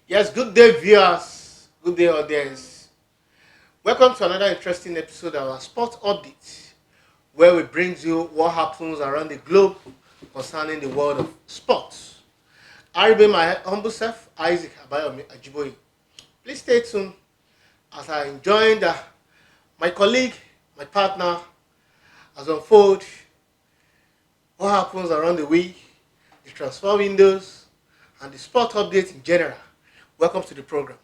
Yes, good day, viewers. Good day, audience. Welcome to another interesting episode of our Sports Update, where we bring you what happens around the globe concerning the world of sports. I remain my humble self, Isaac Abayomi Ajiboye. Please stay tuned as I join my colleague, my partner, as we unfold what happens around the week, the transfer windows, and the sport update in general. Welcome to the program.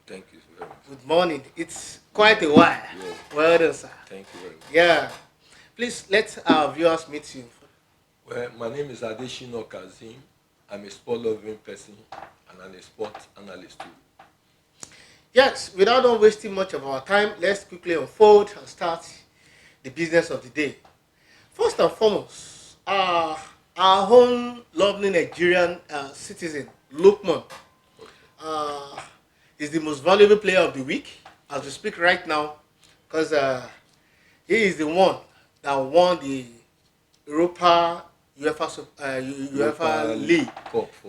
Thank you very much. Good morning. It's quite a while. Yeah. Well done, sir. Thank you very much. Yeah. Please let our viewers meet you. Well, my name is Adeshino Kazim. I'm a sport-loving person and I'm a sport analyst too. Yes, without not wasting much of our time, let's quickly unfold and start the business of the day. First and foremost, our own lovely Nigerian citizen, Lukman, uh, is the most valuable player of the week as we speak right now because he is the one that won the UEFA UEFA League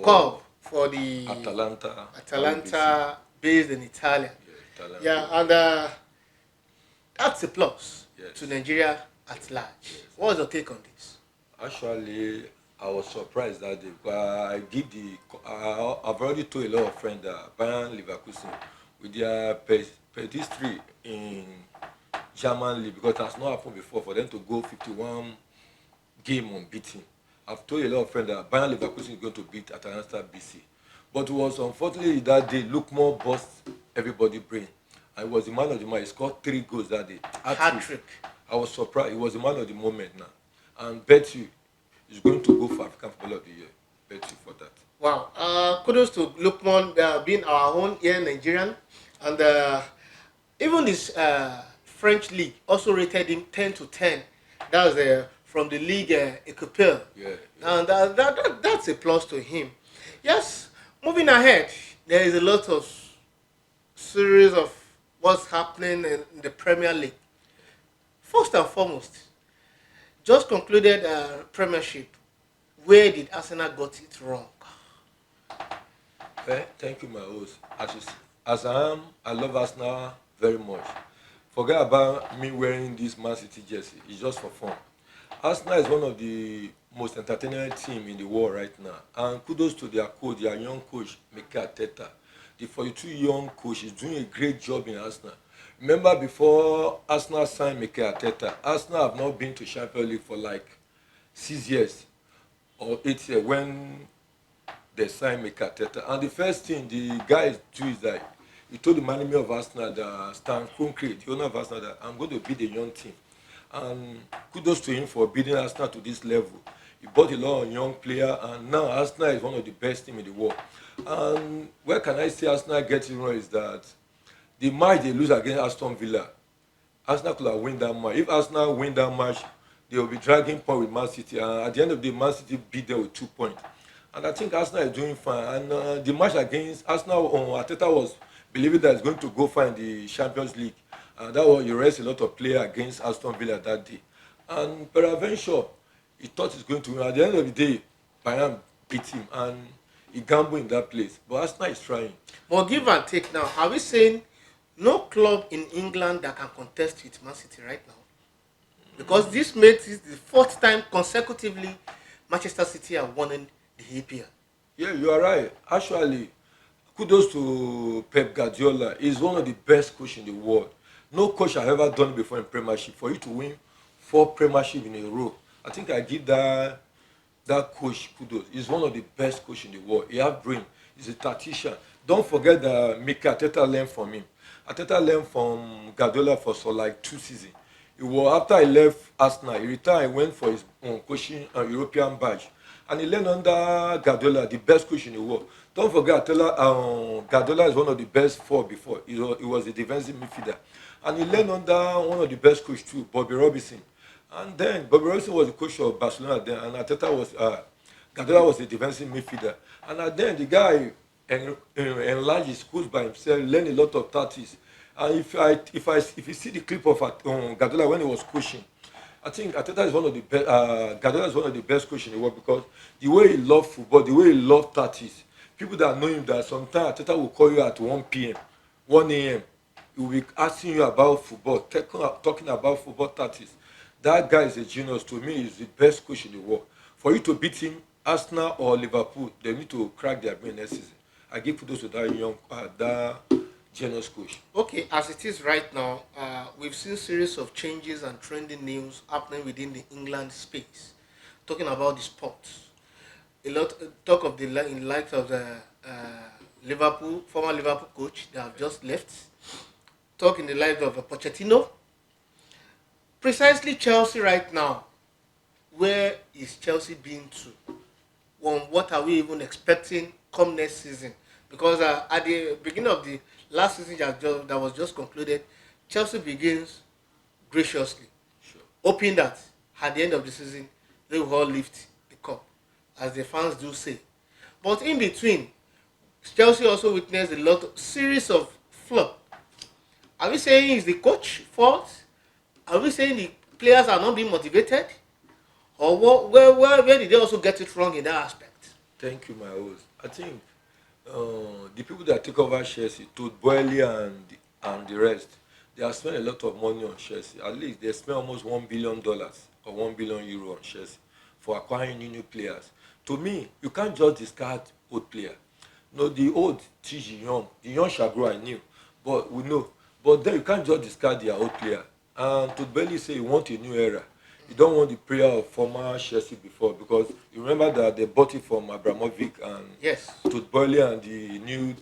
Cup for the Atalanta based in Italy. Yeah, and that's a plus to Nigeria at large. Yes. What was your take on this? Actually, I was surprised that I've already told a lot of friends that Bayern Leverkusen with their pedigree in German league, because it has not happened before for them to go 51 game unbeaten. I've told a lot of friends that Bayern Leverkusen is going to beat Atalanta BC. But it was unfortunately that day Lukman bust everybody's brain. And he was the man of the match. He scored 3 goals that day. Hat-trick. I was surprised. He was the man of the moment now. And bet you he's going to go for African Footballer of the Year. Bet you for that. Wow. Kudos to Lukman being our own here Nigerian. And even this French league also rated him 10 to 10. That was from the league Ecopel. Yeah. And that's a plus to him. Yes, moving ahead, there is a lot of series of what's happening in the Premier League. First and foremost, just concluded Premiership. Where did Arsenal got it wrong? Well, thank you, my host. As I am, I love Arsenal very much. Forget about me wearing this Man City jersey. It's just for fun. Arsenal is one of the most entertaining team in the world right now. And kudos to their coach, their young coach, Mikel Arteta. The 42-young coach is doing a great job in Arsenal. Remember, before Arsenal signed Mikel Arteta, Arsenal have not been to Champions League for like 6 years or 8 years when they signed Mikel Arteta. And the first thing the guys do is that he told the management of Arsenal, that Stan Kroenke, the owner of Arsenal, that I'm going to build a young team. And kudos to him for building Arsenal to this level. He bought a lot of young players, and now Arsenal is one of the best teams in the world. And where can I say Arsenal gets it wrong is that the match they lose against Aston Villa, Arsenal could have won that match. If Arsenal win that match, they will be dragging point with Man City. And at the end of the day, Man City beat them with 2 points. And I think Arsenal is doing fine. And the match against Arsenal, Arteta was believing that it's going to go fine in the Champions League. And that was, he raised a lot of players against Aston Villa that day. And peradventure, he thought he's going to win. At the end of the day, Bayern beat him. And he gambled in that place. But Arsenal is trying. But give and take now, are we saying no club in England that can contest with Man City right now? Because this makes it the 4th time consecutively Manchester City have won the EPL. Yeah, you are right. Actually, kudos to Pep Guardiola. He's one of the best coaches in the world. No coach has ever done it before in Premiership. For you to win 4 Premiership in a row, I think I give that coach kudos. He's one of the best coaches in the world. He has brain. He's a tactician. Don't forget that Mikel Arteta learned from him. Arteta learned from Guardiola for like 2 seasons. After he left Arsenal, he retired and went for his coaching European badge. And he learned under Guardiola, the best coach in the world. Don't forget, Guardiola is one of the best 4 before. He was a defensive midfielder. And he learned under one of the best coaches too, Bobby Robinson. And then Bobby Robinson was the coach of Barcelona then, and Guardiola was a defensive midfielder. And then the guy enlarged his schools by himself, learned a lot of tactics. And if you see the clip of Guardiola when he was coaching, I think Arteta is one of the best. Guardiola is one of the best coaches in the world because the way he loved football, the way he loved tactics, People that know him, that sometimes Ateta will call you at 1 p.m., 1 a.m. He will be asking you about football, talking about football tactics. That guy is a genius. To me, he's the best coach in the world. For you to beat him, Arsenal or Liverpool, they need to crack their brain next season. I give kudos to that that genius coach. Okay, as it is right now, we've seen series of changes and trending news happening within the England space. Talking about the sports, a lot talk of the in likes of the Liverpool former Liverpool coach that have just left. Talk in the light of Pochettino. Precisely Chelsea right now. Where is Chelsea being to? What are we even expecting come next season? Because at the beginning of the last season that was just concluded, Chelsea begins graciously, Sure. hoping that at the end of the season they will all lift the cup, as the fans do say. But in between, Chelsea also witnessed a lot of series of flop. Are we saying it's the coach fault? Are we saying the players are not being motivated? Or where did they also get it wrong in that aspect? Thank you, my host. I think the people that take over Chelsea, Todd Boehly and the rest, they have spent a lot of money on Chelsea. At least they spent almost $1 billion or €1 billion on Chelsea for acquiring new players. To me, you can't just discard old player. No, the old teach the young shall grow. I knew, but we know. But then you can't just discard their old player. And Todd Boehly say you want a new era. You don't want the player of former Chelsea before, because you remember that they bought it from Abramovich and Yes. Todd Boehly and the new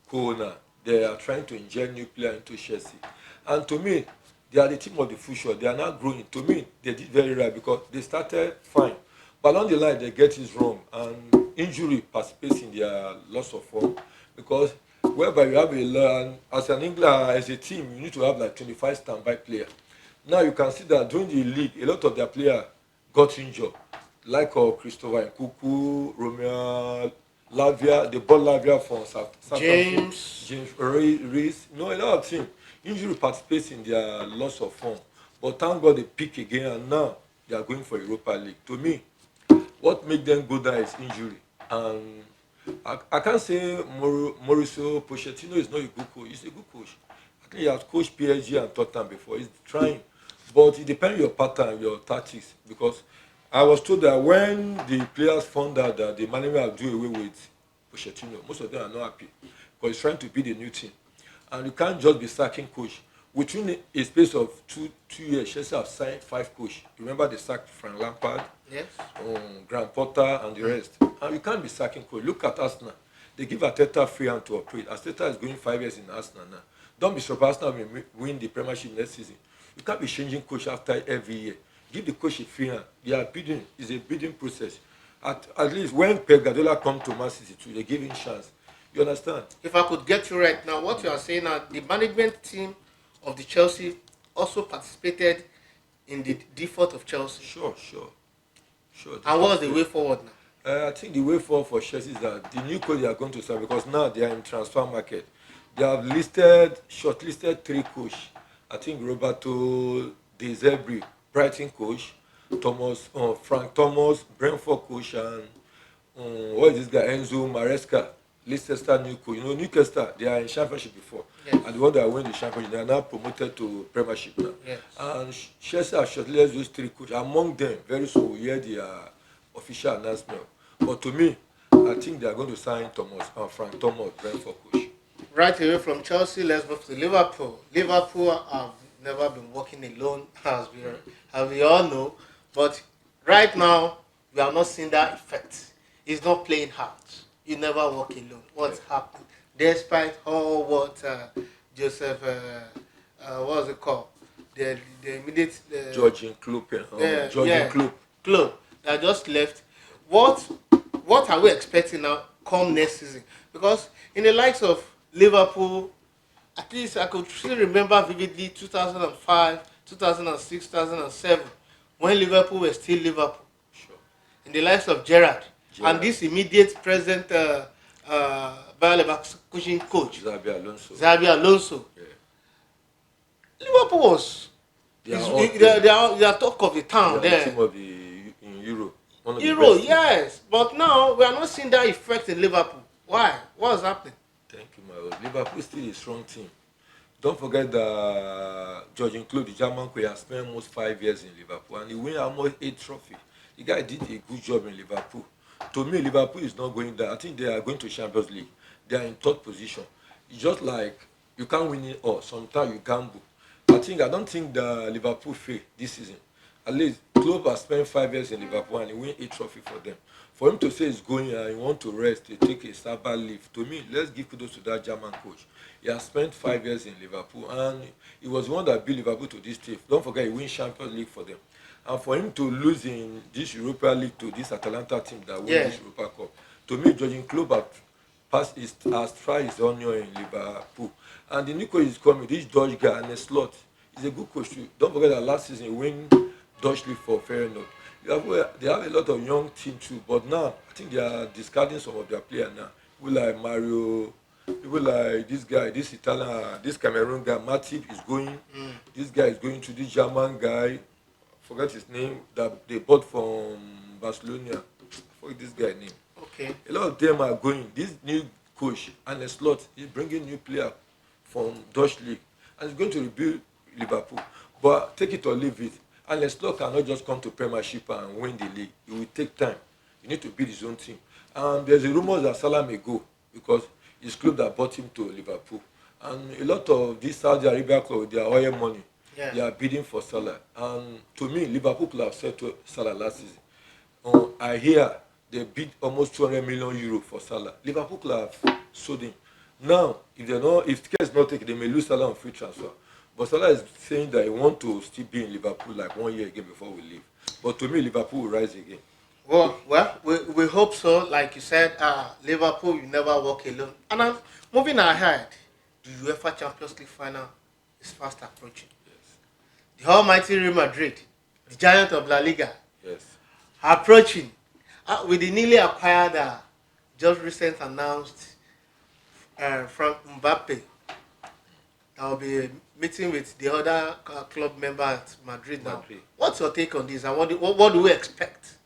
co-owner. They are trying to inject new player into Chelsea. And to me, they are the team of the future. They are not growing. To me, they did very right because they started fine. But along the line, they get it wrong. And injury participates in their loss of form, because whereby you have a lot, as an England, as a team, you need to have like 25 standby players. Now you can see that during the league, a lot of their players got injured, like Christopher Nkuku, Romeo Lavia, they bought Lavia from Southampton, James Reese. You know, a lot of teams. Injury participates in their loss of form. But thank God they pick again, and now they are going for Europa League. To me, what makes them go down is injury. And I can't say Mauricio Pochettino is not a good coach. He's a good coach. I think he has coached PSG and Tottenham before. He's trying. But it depends on your pattern, your tactics. Because I was told that when the players found out that the management will do away with Pochettino, most of them are not happy. Because he's trying to build a new team. And you can't just be sacking coach. Within a space of two years, Chelsea have signed 5 coaches. Remember they sacked Frank Lampard, Yes. Graham Potter, and the rest. And you can't be sacking coach. Look at Arsenal. They give Arteta free hand to operate. Arteta is going 5 years in Arsenal now. Don't be surprised Arsenal will win the Premiership next season. You can't be changing coach after every year. Give the coach a free hand. They are bidding. It's a bidding process. At least when Pep Guardiola come to Man City too, they give him chance. You understand? If I could get you right now, what you are saying now, the management team of the Chelsea also participated in the default of Chelsea. Sure. And what's the way forward now? I think the way forward for Chelsea is that the new coach they are going to sign, because now they are in transfer market. They have shortlisted 3 coaches. I think Roberto De Zerbi, Brighton coach, Frank Thomas, Brentford coach, and what is this guy, Enzo Maresca, Leicester new coach. You know, Newcastle, they are in championship before. Yes. And the one that win the championship, they are now promoted to Premiership now. Yes. And Chelsea have shortlisted those 3 coaches. Among them, very soon we'll hear the official announcement. But to me, I think they are going to sign Frank Thomas, Brentford coach. Right away from Chelsea, let's move to Liverpool. Liverpool have never been working alone, as we all know. But right now, we are not seeing that effect. It's not playing hard. You never work alone. What's happening? Despite all what Joseph, what's it called? The immediate... Georgian Klopp. Klopp that just left. What are we expecting now come next season? Because in the likes of Liverpool, at least I could still remember vividly 2005, 2006, 2007, when Liverpool were still Liverpool. Sure. In the likes of Gerrard. And this immediate present Bayer Leverkusen coach, Xabi Alonso. Yeah. Liverpool was they are talk of the town there. Team of in Europe. Euro, yes, but now we are not seeing that effect in Liverpool. Why? What's happening? Thank you, my lord. Liverpool is still a strong team. Don't forget that George Klopp, the German coach, has spent almost 5 years in Liverpool and he won almost 8 trophies. The guy did a good job in Liverpool. To me, Liverpool is not going there. I think they are going to Champions League. They are in third position. It's just like you can't win it all. Sometimes you gamble. I don't think the Liverpool fail this season. At least Klopp has spent 5 years in Liverpool and he win 8 trophies for them. For him to say he's going and he want to rest, to take a Sabbath leave, to me, let's give kudos to that German coach. He has spent 5 years in Liverpool and he was the one that built Liverpool to this stage. Don't forget, he win Champions League for them. And for him to lose in this Europa League to this Atalanta team that won this Europa Cup, to me, Jurgen Klopp has tried his onion in Liverpool. And the new coach is coming, this Dutch guy, and a slot. He's a good coach too. Don't forget that last season he won Dutch League for Feyenoord. They have a lot of young team too, but now I think they are discarding some of their players now. People like Mario, people like this guy, this Italian, this Cameroon guy, Matip is going. This guy is going to this German guy. Forget his name that they bought from Barcelona. I forget this guy's name. Okay. A lot of them are going. This new coach and a slot is bringing new player from Dutch league and he's going to rebuild Liverpool. But take it or leave it. And a slot cannot just come to Premiership and win the league. It will take time. You need to build his own team. And there's a rumor that Salah may go because his club that bought him to Liverpool. And a lot of these Saudi Arabia clubs with their oil money, they are bidding for Salah. And to me, Liverpool could have said to Salah last season. I hear they bid almost 200 million euro for Salah. Liverpool could have sold him. Now, if the case is not taken, they may lose Salah on free transfer. But Salah is saying that he wants to still be in Liverpool like 1 year again before we leave. But to me, Liverpool will rise again. Well, we hope so. Like you said, Liverpool will never walk alone. And moving ahead, the UEFA Champions League final is fast approaching. Yes. The almighty Real Madrid, the giant of La Liga, Yes. approaching with the newly acquired, just recent announced from Mbappe. I will be meeting with the other club member at Madrid now. Madrid. What's your take on this, and what do we expect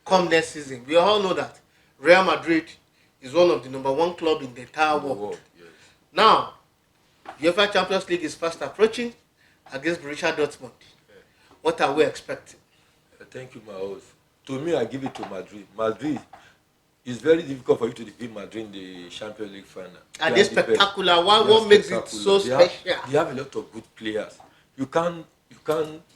come next season? We all know that Real Madrid is one of the #1 club in the entire world. Yes. Now, UEFA Champions League is fast approaching against Borussia Dortmund. What are we expecting? Thank you, my host. To me, I give it to Madrid. Madrid, it's very difficult for you to defeat Madrid in the Champions League final. Are they spectacular? What makes it so special? They have a lot of good players. You can't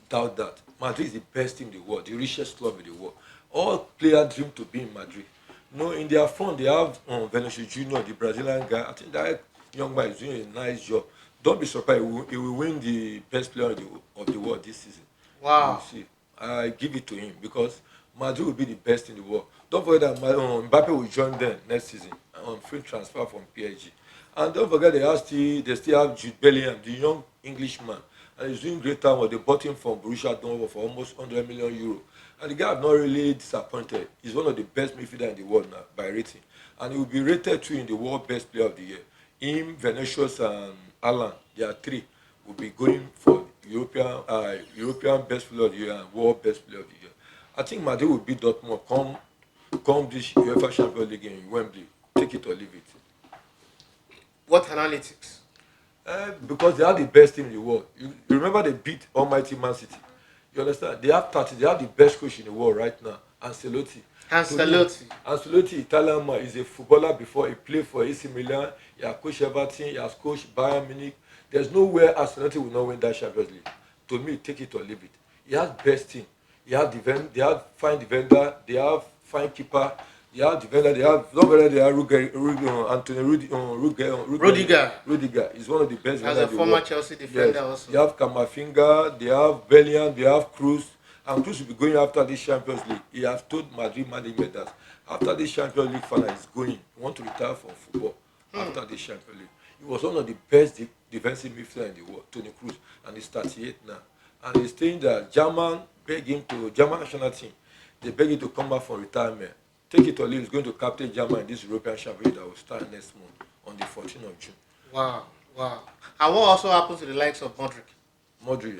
doubt that. Madrid is the best team in the world, the richest club in the world. All players dream to be in Madrid. In their front, they have Vinicius Junior, the Brazilian guy. I think that young man is doing a nice job. Don't be surprised. He will win the best player of the world this season. Wow. You see, I give it to him because Madrid will be the best in the world. Don't forget that Mbappe will join them next season on free transfer from PSG. And don't forget they still have Jude Bellingham, the young Englishman. And he's doing great time. They bought him from Borussia Dortmund for almost 100 million euro. And the guy have not really disappointed. He's one of the best midfielders in the world now by rating. And he will be rated too in the world best player of the year. Him, Vinicius, and Alan, they are three, will be going for European best player of the year and world best player of the year. I think Madrid will beat Dortmund come this UEFA Champions League in Wembley. Take it or leave it. What analytics? Because they are the best team in the world. You remember they beat Almighty Man City. You understand? They have the best coach in the world right now, Ancelotti. Ancelotti, Italian man, is a footballer before he played for AC Milan. He has coached Everton, he has coached Bayern Munich. There's nowhere Ancelotti will not win that Champions League. To me, take it or leave it. He has best team. They have fine defender, they have fine keeper, they have defender, they have Rudiger is one of the best. As a former Chelsea defender also. They have Kamavinga, they have Bellingham, they have Cruz. And Cruz will be going after this Champions League. He has told Madrid management that after this Champions League final he's going. He wants to retire from football after this Champions League. He was one of the best defensive midfielders in the world, Toni Cruz, and he's 38 now. And he's saying that German national team, they beg him to come back from retirement. Take it or leave, he's going to captain Germany in this European Championship that will start next month on the 14th of June. Wow. And what also happens to the likes of Modric?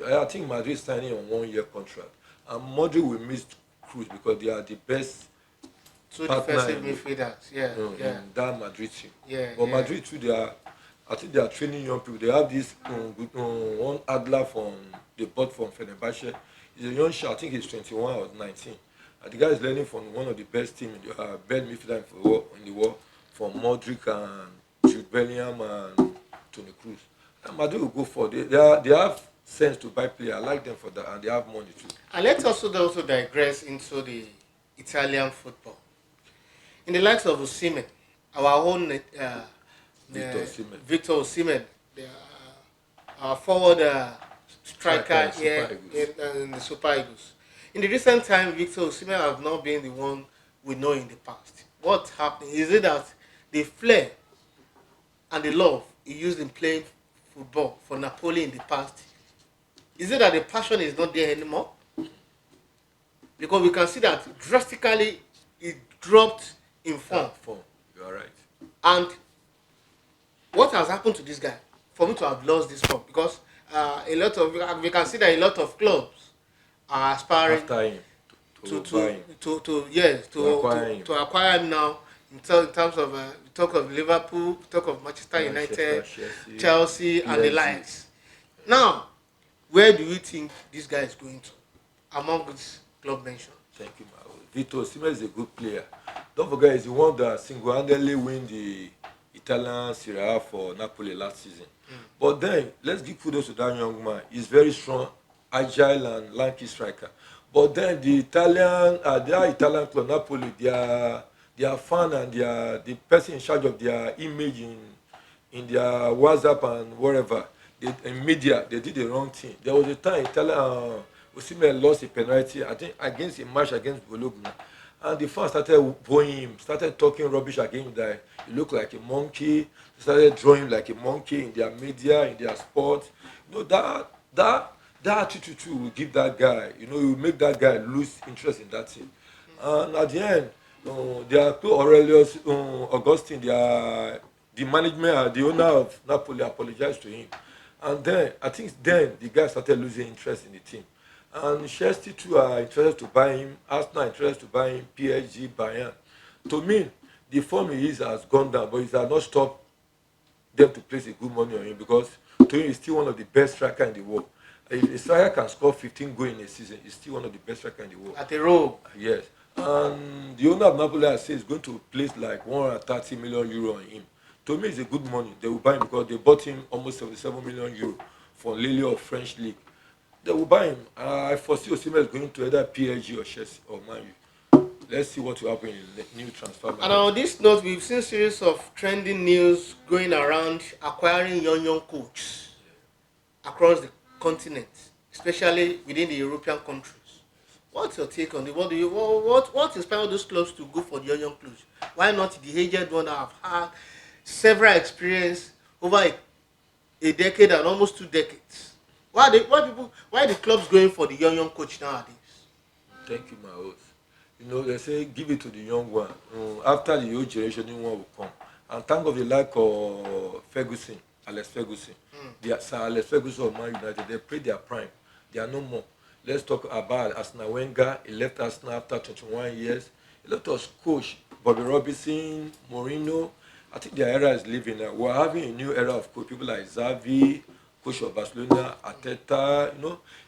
I think Madrid is signing on 1 year contract. And Modric will miss Cruz because they are the best Two partner defensive midfielders. Yeah, yeah, in that Madrid team. yeah, But yeah. Madrid too, I think they are training young people. They have this one Adler from they bought from Fenerbahce. He's a young shot. I think he's 21 or 19. And the guy is learning from one of the best team in the best midfielder in the world, from Modric and Jude Bellingham and Toni Kroos. And Madrid will go for they have sense to buy player. I like them for that, and they have money too. And let's also digress into the Italian football. In the likes of Osimhen, our own Victor Osimhen. Victor Osimhen, our forward striker Striker in here Super Eagles. in the Super Eagles. In the recent time, Victor Osimhen has not been the one we know in the past. What's happening? Is it that the flair and the love he used in playing football for Napoli in the past, is it that the passion is not there anymore? Because we can see that drastically it dropped in form. Form. You are right. And what has happened to this guy for me to have lost this form? Because a lot of we can see that a lot of clubs are aspiring After him, to buy him. to acquire him now. In terms of we talk of Liverpool, we talk of Manchester United, Chelsea, and the likes. Now, where do you think this guy is going to among this club mentioned? Thank you, Mao. Victor Osimhen is a good player. Don't forget, he's the one that single-handedly win the Italian Serie A for Napoli last season. But then, let's give kudos to that young man. He's very strong, agile, and lanky striker. But then their Italian club, Napoli, their fan and the person in charge of their image in their WhatsApp and whatever, in media, they did the wrong thing. There was a time Italian Osimhen lost a penalty, I think, against a match against Bologna. And the fans started booing him, started talking rubbish against him that he looked like a monkey, started drawing him like a monkey in their media, in their sport. You know, that attitude too will give that guy, it will make that guy lose interest in that thing. And at the end, their Aurelius Augustine, the management, the owner of Napoli apologized to him. And then, I think then the guy started losing interest in the team. And Chelsea too are interested to buy him. Arsenal are interested to buy him. PSG, Bayern. To me, the form he is has gone down, but it has not stopped them to place a good money on him because to him he's still one of the best strikers in the world. If a striker can score 15 goals in a season, he's still one of the best strikers in the world. At a row. Yes. And the owner of Napoli has said he's going to place like 130 million euro on him. To me, it's a good money. They will buy him because they bought him almost 77 million euro for Lille of French league. They will buy him. I foresee Osimhen is going to either PSG or Chelsea or Man U. Let's see what will happen in the new transfer market. And on this note, we've seen series of trending news going around acquiring young coaches across the continent, especially within the European countries. What's your take on it? What inspired those clubs to go for the young clubs? Why not the aged one that have had several experience over a decade and almost 2 decades? Why the clubs going for the young coach nowadays? Thank you, my host. They say give it to the young one. After the old generation, new one will come. And thank God the like of Ferguson, Alex Ferguson. Sir Alex Ferguson of Man United, they played their prime. They are no more. Let's talk about Arsene Wenger. He left Arsenal after 21 years. A lot of coach, Bobby Robinson, Mourinho. I think their era is leaving now. We're having a new era of coach. People like Xavi, coach of Barcelona, Arteta.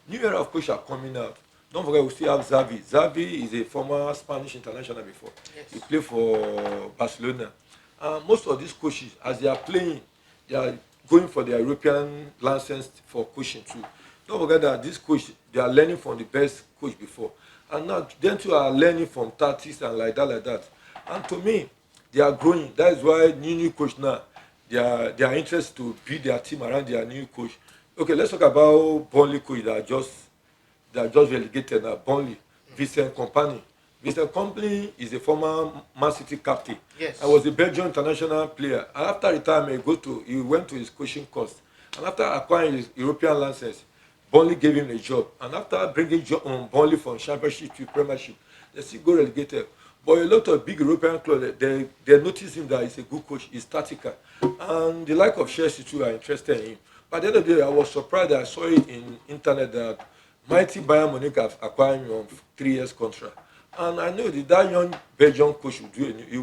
New era of coach are coming out. Don't forget, we still have Xavi. Xavi is a former Spanish international before. Yes. He played for Barcelona. Most of these coaches, as they are playing, they are going for their European license for coaching too. Don't forget that this coach, they are learning from the best coach before. And now, them two are learning from tactics and like that. And to me, they are growing. That is why new coach now, they are interested to build their team around their new coach. Okay, let's talk about Burnley coach that are just relegated now. Burnley, Vincent Kompany. Vincent Kompany is a former Man City captain. Yes. And was a Belgian international player. And after retirement, he went to his coaching course. And after acquiring his European license, Burnley gave him a job. And after bringing Burnley from Championship to Premiership, they still go relegated. But a lot of big European clubs, they notice him that he's a good coach, he's tactical. And the like of Chelsea too are interested in him. But at the end of the day, I was surprised that I saw it in internet that mighty Bayern Munich have acquired him on 3 years contract. And I know that young Belgian coach will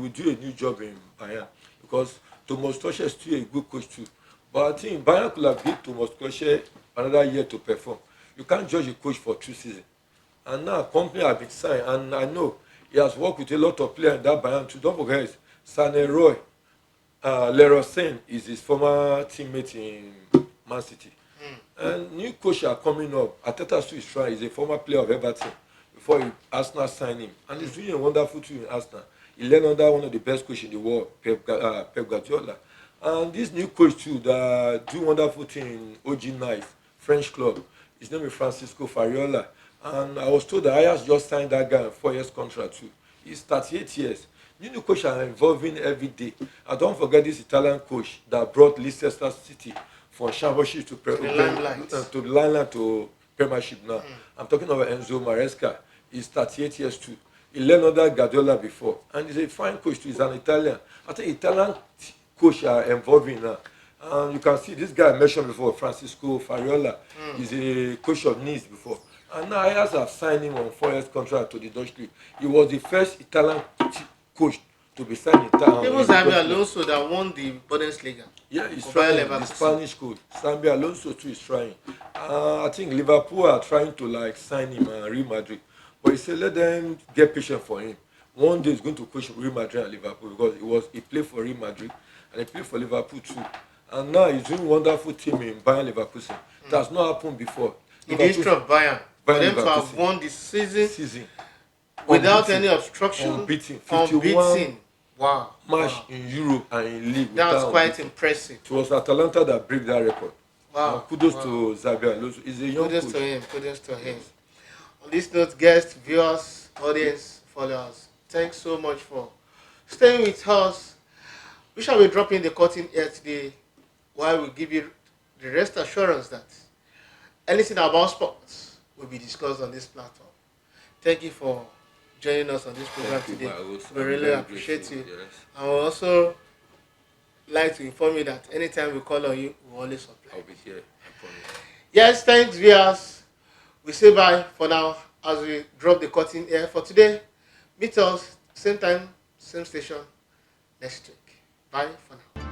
do a new job in Bayern because Thomas Tuchel is still a good coach too. But I think Bayern could have given Thomas Tuchel another year to perform. You can't judge a coach for 2 seasons. And now company have been signed, and I know he has worked with a lot of players in that Bayern too. Don't forget, Sané Roy, Leroy Sane is his former teammate in Man City. And new coach are coming up. Ateta too is trying. He's a former player of Everton before Arsenal signed him, and he's doing a wonderful thing in Arsenal. He learned under one of the best coaches in the world, Pep Guardiola. And this new coach too that do wonderful thing in OG Nice, French club. His name is Francisco Fariola. And I was told that Ajax just signed that guy on 4 years contract too. He's 38 years. New coach are involving every day. And don't forget this Italian coach that brought Leicester City from championship To the limelight. to the limelight to Premiership now. I'm talking about Enzo Maresca. He's 38 years too. He learned under Guardiola before, and he's a fine coach too. He's an Italian. I think Italian coach are involving now. And you can see this guy I mentioned before, Francisco Fariola. He's a coach of Nice before. And now Ajax have signed him on 4 years contract to the Dutch league. He was the first Italian coach to be signed in town. Even Xabi Alonso that won the Bundesliga. Yeah, he's for trying. Bayer The Leverkusen. Spanish coach, Xabi Alonso too, is trying. I think Liverpool are trying to like sign him and Real Madrid, but he said let them get patient for him. One day he's going to coach Real Madrid and Liverpool because he played for Real Madrid and he played for Liverpool too. And now he's doing wonderful team in Bayern Leverkusen. It has not happened before. In the history of Bayern, for Bayern them to have Leverkusen. won the season without Unbeaten. any obstruction, Unbeaten. 51 unbeaten. Wow. match Wow. in Europe and in league. That was without quite unbeaten. impressive. It was Atalanta that broke that record. Wow. And kudos Wow. to Xabi Alonso. He's a young Kudos coach. to him. Kudos to him. On this note, guests, viewers, audience, followers, thanks so much for staying with us. We shall be dropping the curtain here today while we give you the rest assurance that anything about sports will be discussed on this platform. Thank you for joining us on this program Thank you, today. my host. We I'm really very appreciate grateful, you. yes. I would also like to inform you that anytime we call on you, we always supply. I'll be here. I promise. Yes, thanks, viewers. We say bye for now as we drop the curtain here for today. Meet us same time, same station next week. Bye for now.